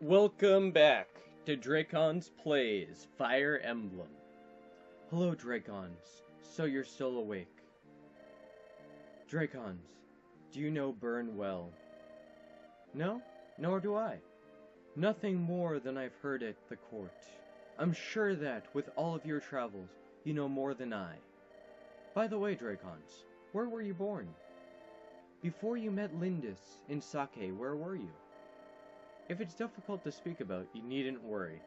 Welcome back to Dracon's Plays Fire Emblem. Hello, Dracons. So you're still awake. Dracons, do you know Burn well? No? Nor do I. Nothing more than I've heard at the court. I'm sure that, with all of your travels, you know more than I. By the way, Dracons, where were you born? Before you met Lindis in Sake, where were you? If it's difficult to speak about, you needn't worry.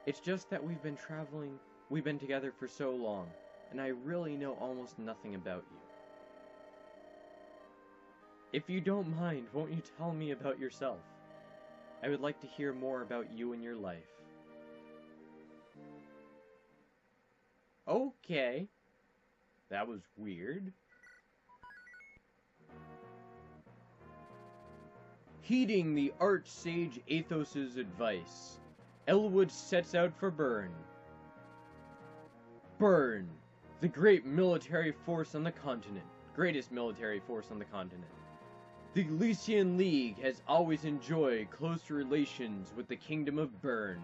It's just that we've been together for so long, and I really know almost nothing about you. If you don't mind, won't you tell me about yourself? I would like to hear more about you and your life. Okay. That was weird. Heeding the Archsage Athos's advice, Elwood sets out for Burn. Burn, the greatest military force on the continent. The Lycian League has always enjoyed close relations with the Kingdom of Burn.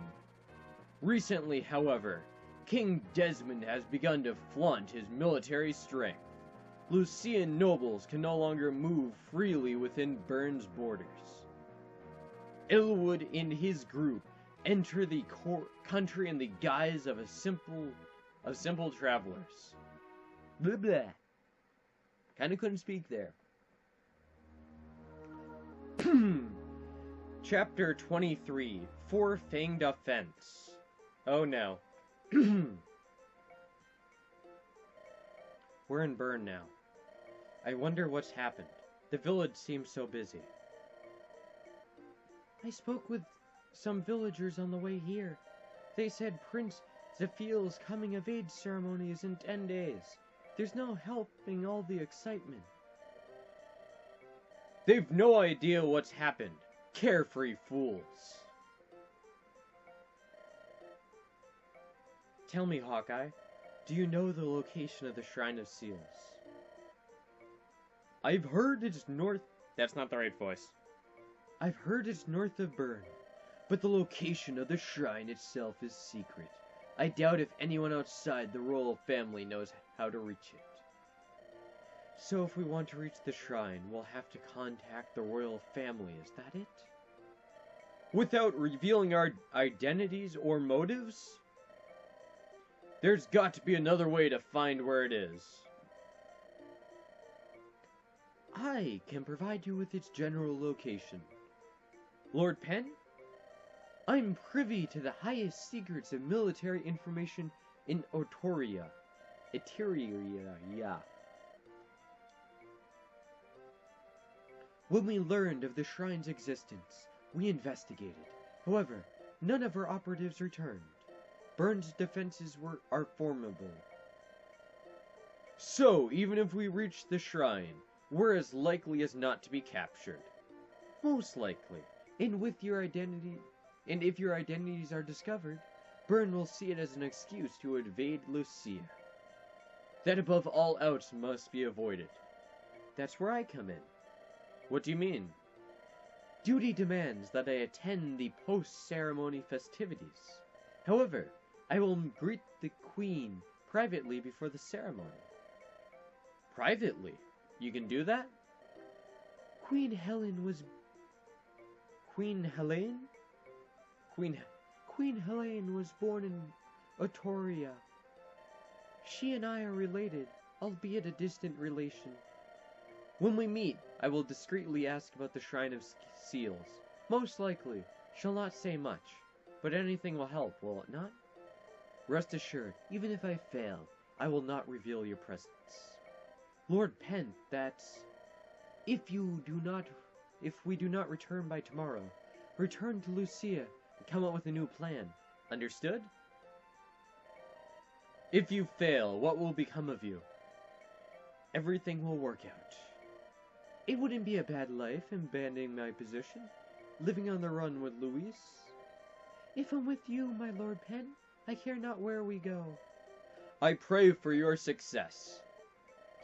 Recently, however, King Desmond has begun to flaunt his military strength. Lycian nobles can no longer move freely within Burn's borders. Elwood and his group enter the country in the guise of simple travelers. Blah blah. Kinda couldn't speak there. Chapter 23, Four-Fanged Offense. Oh no. We're in Burn now. I wonder what's happened. The village seems so busy. I spoke with some villagers on the way here. They said Prince Zephiel's coming-of-age ceremony is in 10 days. There's no helping all the excitement. They've no idea what's happened. Carefree fools. Tell me, Hawkeye, do you know the location of the Shrine of Seals? I've heard it's north... That's not the right voice. I've heard it's north of Burn, but the location of the shrine itself is secret. I doubt if anyone outside the royal family knows how to reach it. So if we want to reach the shrine, we'll have to contact the royal family, is that it? Without revealing our identities or motives? There's got to be another way to find where it is. I can provide you with its general location. Lord Penn? I'm privy to the highest secrets of military information in Eteria, yeah. When we learned of the shrine's existence, we investigated. However, none of our operatives returned. Burn's defenses are formidable. So, even if we reach the shrine, we're as likely as not to be captured. Most likely. And if your identities are discovered, Burn will see it as an excuse to invade Lucia. That above all else must be avoided. That's where I come in. What do you mean? Duty demands that I attend the post-ceremony festivities. However, I will greet the Queen privately before the ceremony. Privately? You can do that? Queen Helene was born in Eteria. She and I are related, albeit a distant relation. When we meet, I will discreetly ask about the Shrine of Seals. Most likely, she'll not say much, but anything will help, will it not? Rest assured, even if I fail, I will not reveal your presence. Lord Penn, that's... If we do not return by tomorrow, return to Lucia and come up with a new plan. Understood? If you fail, what will become of you? Everything will work out. It wouldn't be a bad life abandoning my position, living on the run with Louis. If I'm with you, my Lord Penn, I care not where we go. I pray for your success.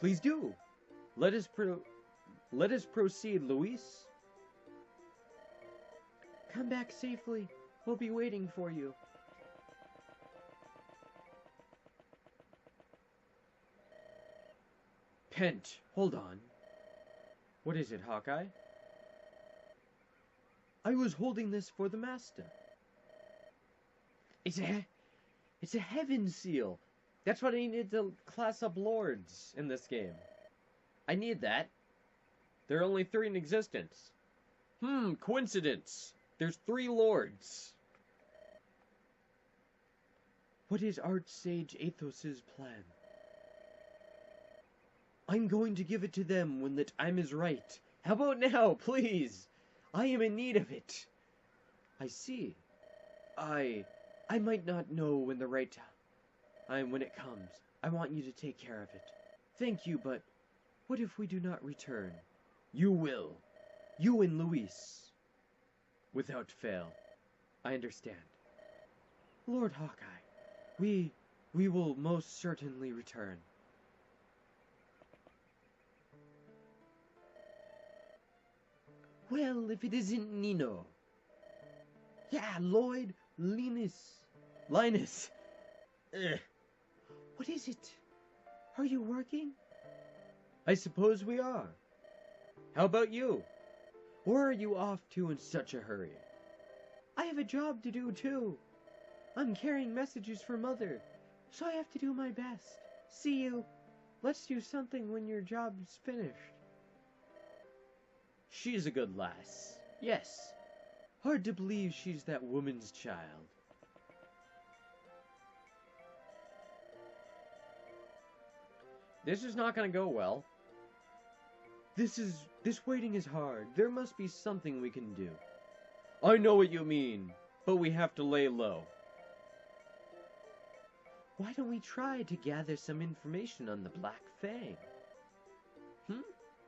Please do. Let us proceed, Louis. Come back safely. We'll be waiting for you. Pent, hold on. What is it, Hawkeye? I was holding this for the master. It's a heaven seal. That's what I needed to class up lords in this game. I need that. There are only 3 in existence. Coincidence. There's 3 lords. What is Archsage Athos's plan? I'm going to give it to them when the time is right. How about now, please? I am in need of it. I see. I might not know when the right time, when it comes. I want you to take care of it. Thank you, but what if we do not return? You will. You and Luis. Without fail. I understand. Lord Hawkeye, we will most certainly return. Well, if it isn't Nino. Yeah, Lloyd, Linus. Ugh. What is it? Are you working? I suppose we are. How about you? Where are you off to in such a hurry? I have a job to do too. I'm carrying messages for Mother, so I have to do my best. See you. Let's do something when your job's finished. She's a good lass. Yes. Hard to believe she's that woman's child. This is not gonna go well. This waiting is hard. There must be something we can do. I know what you mean, but we have to lay low. Why don't we try to gather some information on the Black Fang?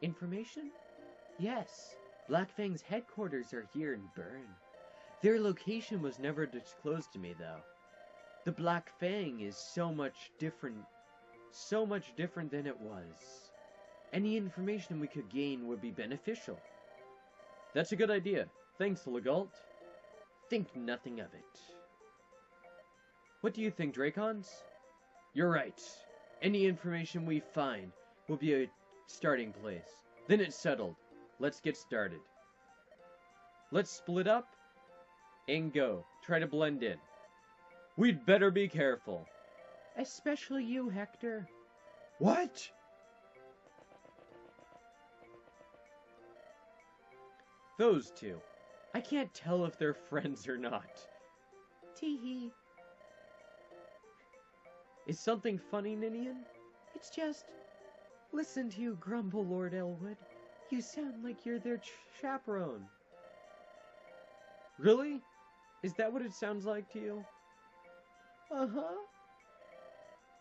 Information? Yes. Black Fang's headquarters are here in Bern. Their location was never disclosed to me, though. The Black Fang is so much different than it was. Any information we could gain would be beneficial. That's a good idea. Thanks, Legault. Think nothing of it. What do you think, Dracons? You're right. Any information we find will be a starting place. Then it's settled. Let's get started. Let's split up and go. Try to blend in. We'd better be careful. Especially you, Hector. What? Those two. I can't tell if they're friends or not. Tee-hee. Is something funny, Ninian? It's just... Listen to you grumble, Lord Elwood. You sound like you're their chaperone. Really? Is that what it sounds like to you? Uh-huh.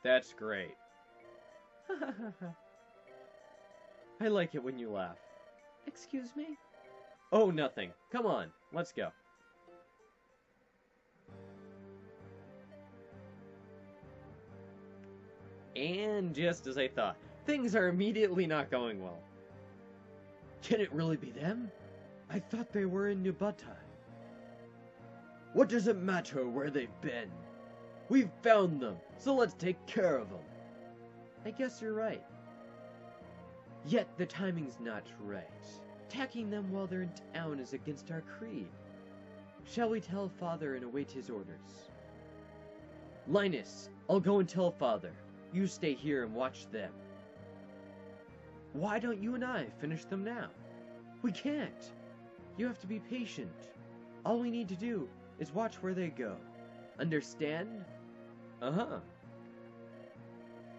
That's great. I like it when you laugh. Excuse me? Oh, nothing. Come on, let's go. And just as I thought, things are immediately not going well. Can it really be them? I thought they were in Nubatai. What does it matter where they've been? We've found them, so let's take care of them. I guess you're right. Yet the timing's not right. Attacking them while they're in town is against our creed. Shall we tell Father and await his orders? Linus, I'll go and tell Father. You stay here and watch them. Why don't you and I finish them now? We can't. You have to be patient. All we need to do is watch where they go. Understand? Uh-huh.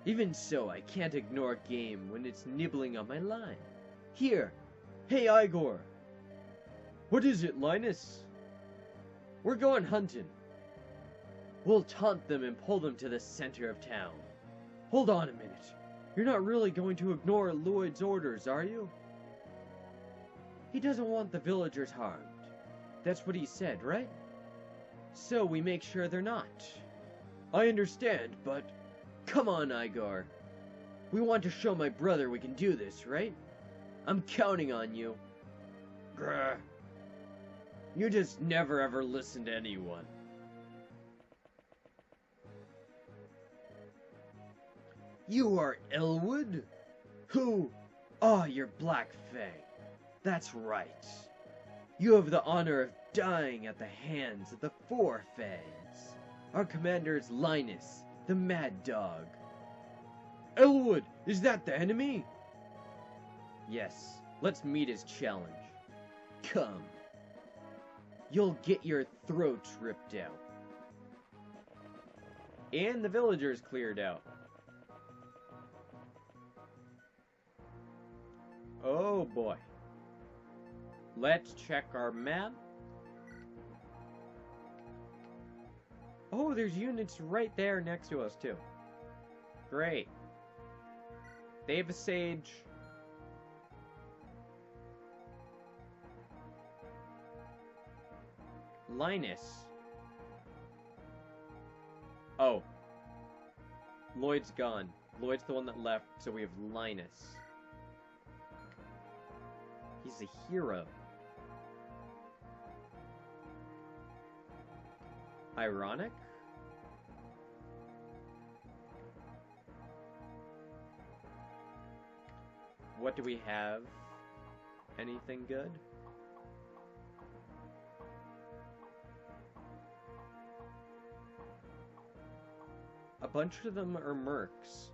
Even so, I can't ignore game when it's nibbling on my line. Here. Hey, Igor. What is it, Linus? We're going hunting. We'll taunt them and pull them to the center of town. Hold on a minute. You're not really going to ignore Lloyd's orders, are you? He doesn't want the villagers harmed. That's what he said, right? So we make sure they're not. I understand, but... Come on, Igor. We want to show my brother we can do this, right? I'm counting on you. Grr. You just never ever listen to anyone. You are Elwood? Who? Ah, you're Black Fang. That's right. You have the honor of dying at the hands of the Four Fangs. Our commander is Linus, the Mad Dog. Elwood, is that the enemy? Yes, let's meet his challenge. Come. You'll get your throats ripped out. And the villagers cleared out. Oh boy. Let's check our map. Oh, there's units right there next to us too. Great. They have a sage. Linus. Oh. Lloyd's gone. Lloyd's the one that left, so we have Linus. He's a hero. Ironic? What do we have? Anything good? A bunch of them are mercs.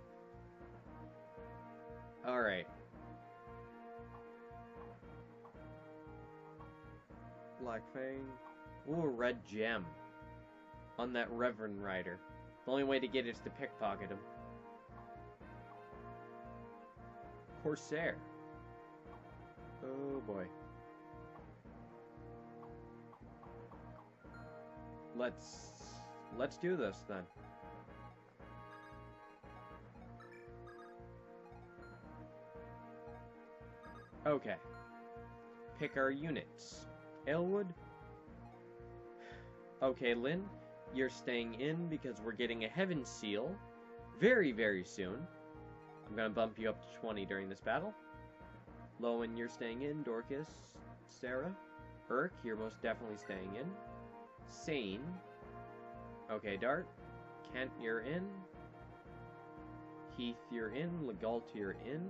Alright. Black Fang. Ooh, a red gem. On that Reverend Rider. The only way to get it is to pickpocket him. Corsair. Oh boy. Let's do this then. Okay. Pick our units. Elwood. Okay, Lynn. You're staying in because we're getting a Heaven Seal very, very soon. I'm gonna bump you up to 20 during this battle. Lowen, you're staying in. Dorcas, Sarah. Urk, you're most definitely staying in. Sane. Okay, Dart. Kent, you're in. Heath, you're in. Legalt, you're in.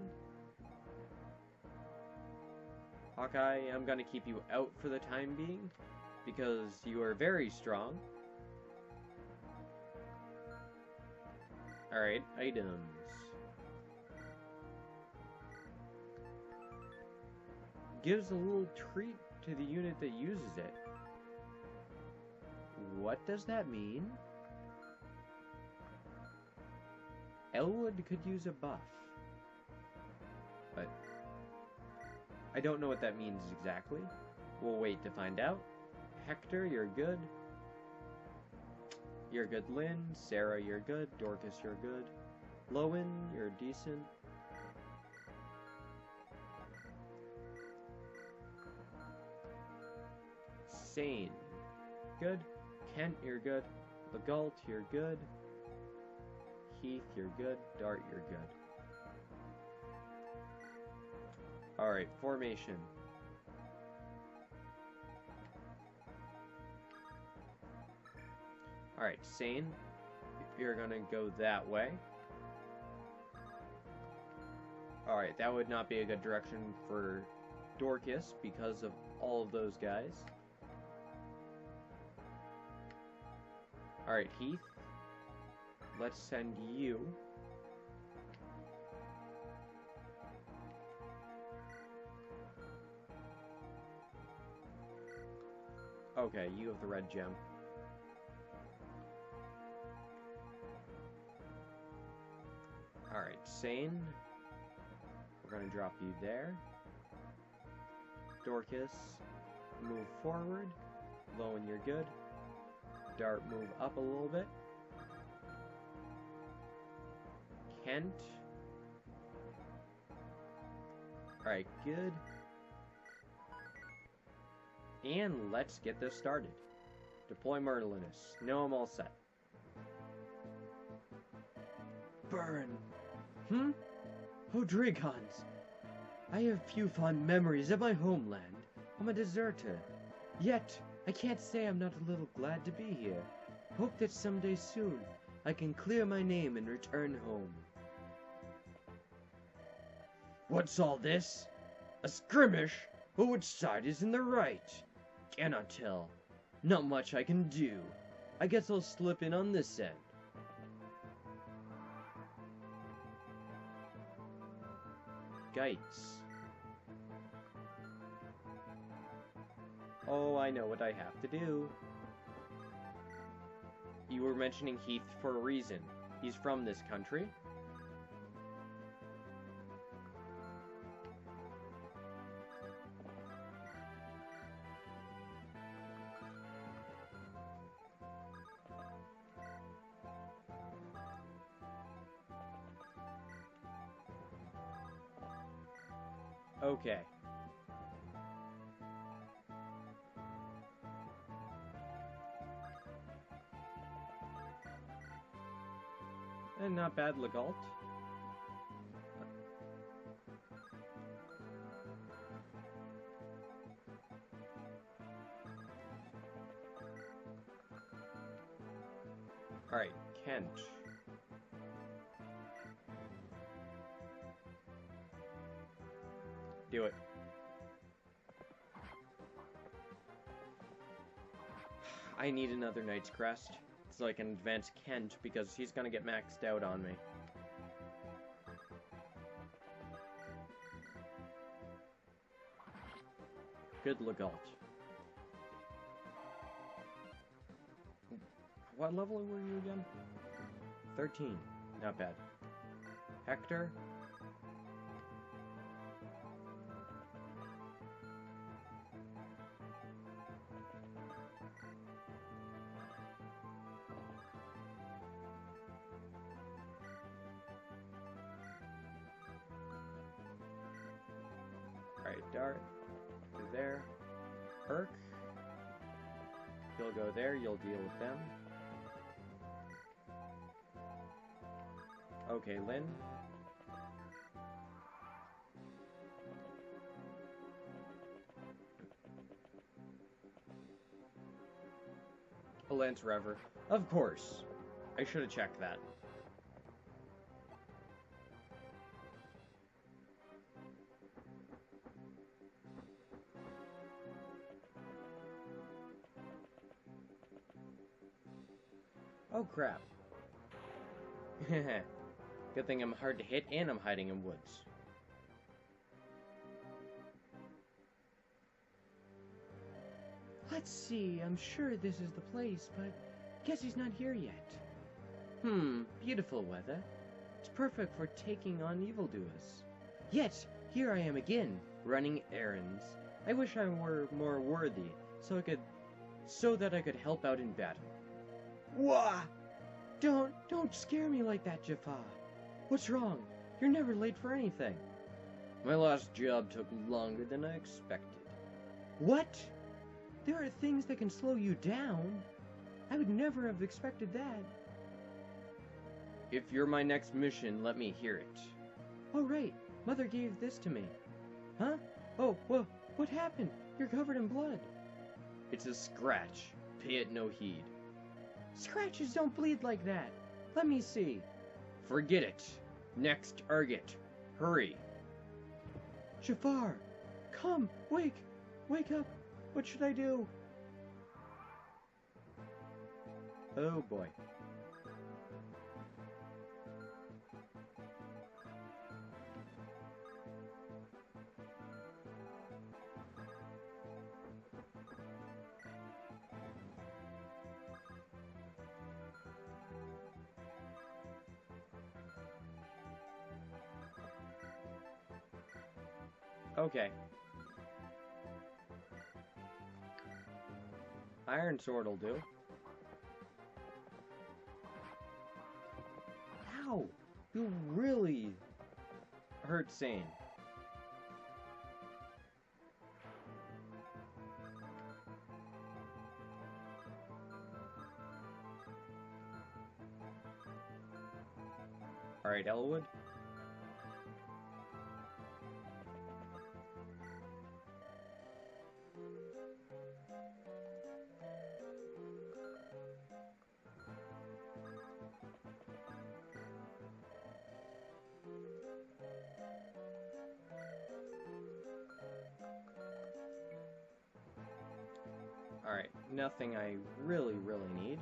Hawkeye, I'm gonna keep you out for the time being because you are very strong. Alright, items. Gives a little treat to the unit that uses it. What does that mean? Elwood could use a buff. But I don't know what that means exactly. We'll wait to find out. Hector, you're good. You're good, Lynn. Sarah, you're good. Dorcas, you're good. Lowen, you're decent. Sane, good. Kent, you're good. Legalt, you're good. Heath, you're good. Dart, you're good. Alright, formation. Alright, Sane, you're gonna go that way. Alright, that would not be a good direction for Dorcas because of all of those guys. Alright, Heath, let's send you. Okay, you have the red gem. Alright, Sane, we're gonna drop you there. Dorcas, move forward. Lowen, you're good. Dart, move up a little bit. Kent. Alright, good. And let's get this started. Deploy Merlinus. No, I'm all set. Burn. Oh, Dragons. I have few fond memories of my homeland. I'm a deserter. Yet, I can't say I'm not a little glad to be here. Hope that someday soon, I can clear my name and return home. What's all this? A skirmish? But which side is in the right? Cannot tell. Not much I can do. I guess I'll slip in on this end. Gites. Oh, I know what I have to do. You were mentioning Heath for a reason. He's from this country. Okay. And not bad, Legault. Alright, Kent. Do it. I need another Knight's Crest so I can advance Kent because he's gonna get maxed out on me. Good Legault. What level were you again? 13. Not bad. Hector. Alright, Dart. You're there. Perk. You'll go there, you'll deal with them. Okay, Lynn. A Lance Rever. Of course. I should have checked that. Oh crap. Good thing I'm hard to hit and I'm hiding in woods. Let's see, I'm sure this is the place, but guess he's not here yet. Beautiful weather. It's perfect for taking on evildoers. Yet, here I am again, running errands. I wish I were more worthy, so that I could help out in battle. Wah! Don't scare me like that, Jafar. What's wrong? You're never late for anything. My last job took longer than I expected. What? There are things that can slow you down. I would never have expected that. If you're my next mission, let me hear it. Oh, right. Mother gave this to me. Huh? Oh, well, what happened? You're covered in blood. It's a scratch. Pay it no heed. Scratches don't bleed like that. Let me see. Forget it. Next target. Hurry. Jafar, come, wake up. What should I do? Oh boy. Okay. Iron Sword will do. Ow! You really hurt Sane. Alright, Elwood. nothing I really need.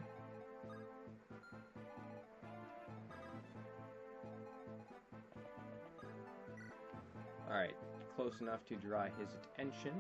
Alright, close enough to draw his attention.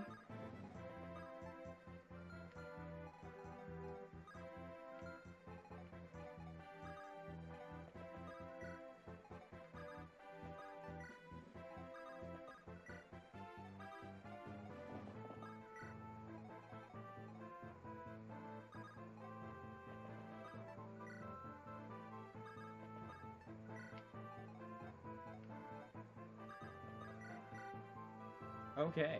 Okay.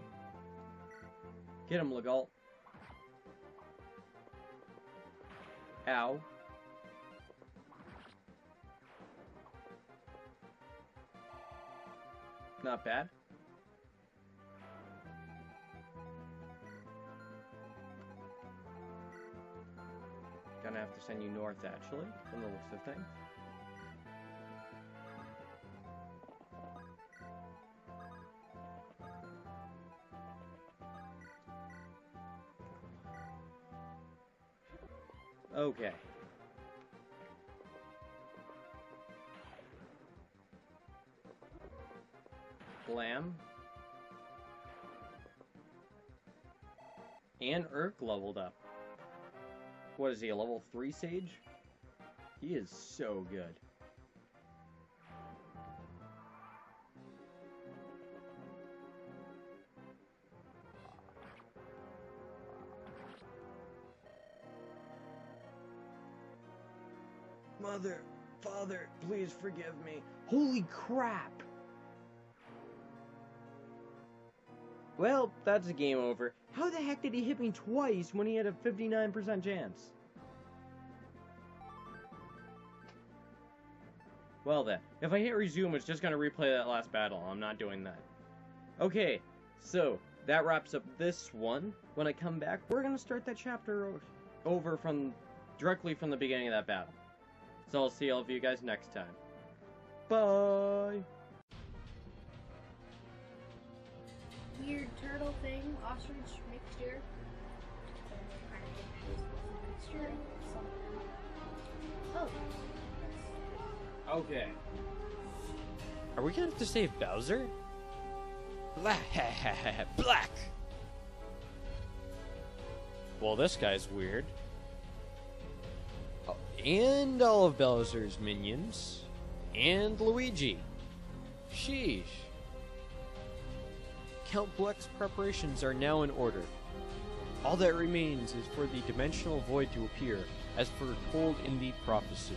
Get him, Legault. Ow. Not bad. Gonna have to send you north, actually, from the looks of things. Okay. Blam. And Urk leveled up. What is he, a level 3 sage? He is so good. Mother, Father, please forgive me. Holy crap! Well, that's a game over. How the heck did he hit me twice when he had a 59% chance? Well then, if I hit resume, it's just gonna replay that last battle. I'm not doing that. Okay, so that wraps up this one. When I come back, we're gonna start that chapter over directly from the beginning of that battle. So I'll see all of you guys next time. Bye! Weird turtle thing, ostrich mixture. Mixture. Oh. Okay. Are we gonna have to save Bowser? Black! Well, this guy's weird. Oh, and all of Bowser's minions. And Luigi. Sheesh. Count Bleck's preparations are now in order. All that remains is for the dimensional void to appear, as foretold in the prophecy.